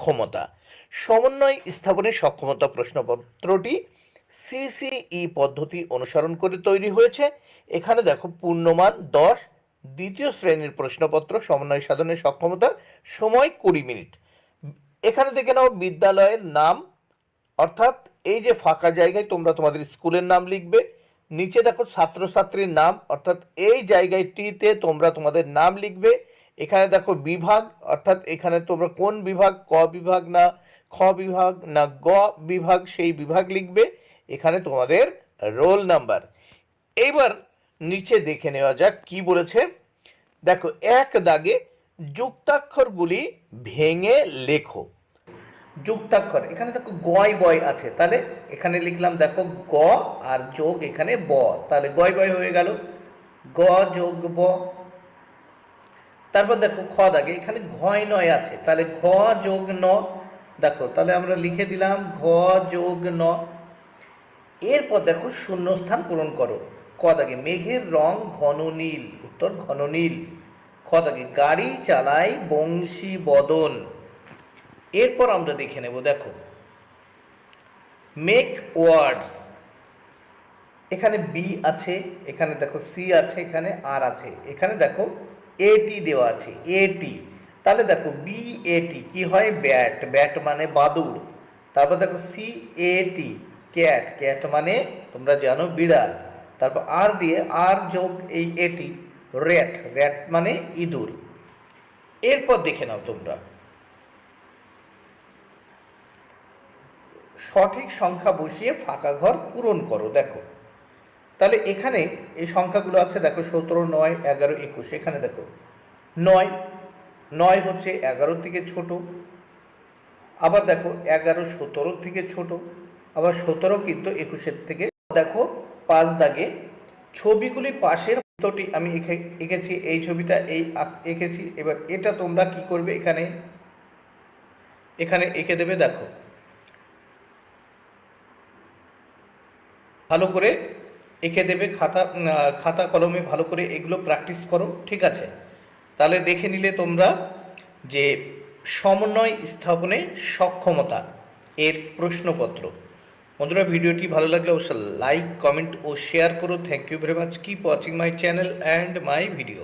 সক্ষমতা। সমন্বয় স্থাপনের সক্ষমতা প্রশ্নপত্রটি সিসিই পদ্ধতি অনুসরণ করে তৈরি হয়েছে। এখানে দেখো পূর্ণমান 10, দ্বিতীয় শ্রেণীর প্রশ্নপত্র, সমন্বয় সাধনের সক্ষমতা, সময় 20 মিনিট। এখানে দেখে নাও বিদ্যালয়ের নাম, অর্থাৎ এই যে ফাঁকা জায়গায় তোমরা তোমাদের স্কুলের নাম লিখবে। নিচে দেখো ছাত্রছাত্রীর নাম, অর্থাৎ এই জায়গাটিতে তোমরা তোমাদের নাম লিখবে। এখানে দেখো বিভাগ, অর্থাৎ এখানে তোমরা কোন বিভাগ, ক বিভাগ না খ বিভাগ না গ বিভাগ, সেই বিভাগ লিখবে। এখানে তোমাদের রোল নাম্বার। এইবার নিচে দেখে নেওয়া যাক কি বলেছে। দেখো, এক দাগে যুক্তাক্ষরগুলি ভেঙে লেখো। যুক্তাক্ষর এখানে দেখো গয় বয় আছে, তাহলে এখানে লিখলাম দেখো গ আর যোগ এখানে ব, তাহলে গয় বয় হয়ে গেল, গ যোগ ব। তারপর দেখো খ দাগে এখানে ঘয় নয় আছে, তাহলে ঘ যোগ ন, দেখো তাহলে আমরা লিখে দিলাম ঘ যোগ ন। এরপর দেখো শূন্যস্থান পূরণ করো। ক দাগে মেঘের রং ঘন নীল, উত্তর ঘন নীল। খ দাগে গাড়ি চালায় বংশী বদন। এরপর আমরা দেখে নেব, দেখো মেক ওয়ার্ডস, এখানে বি আছে, এখানে দেখো সি আছে, এখানে আর আছে, এখানে দেখো এটি দেওয়া আছে, এটি। তাহলে দেখো বি এটি কি হয়, ব্যাট, ব্যাট মানে বাদুড়। তারপর দেখো সি এটি ক্যাট, ক্যাট মানে তোমরা জানো বিড়াল। তারপর আর দিয়ে আর যোগ এই এটি র্যাট, র্যাট মানে ইঁদুর। এরপর দেখে নাও তোমরা সঠিক সংখ্যা বসিয়ে ফাঁকা ঘর পূরণ করো। দেখো তাহলে এখানে এই সংখ্যাগুলো আছে, দেখো 17, 9, 11, 21। এখানে দেখো 9, 9 হচ্ছে 11 থেকে ছোট। আবার দেখো 11 17 থেকে ছোট, আবার 17 কিন্তু 21 থেকে। দেখো 5 দাগে ছবিগুলি পাশের মতোটি আমি এঁকেছি, এই ছবিটা এই এঁকেছি। এবার এটা তোমরা কি করবে, এখানে এখানে এঁকে দেবে। দেখো ভালো করে এঁকে দেবে, খাতা কলমে ভালো করে এগুলো প্র্যাকটিস করো, ঠিক আছে? তাহলে দেখে নিলে তোমরা যে সমন্বয় স্থাপনে সক্ষমতা এর প্রশ্নপত্র। বন্ধুরা, ভিডিওটি ভালো লাগলে অবশ্যই লাইক, কমেন্ট ও শেয়ার করো। Thank you very much. Keep watching my channel and my video.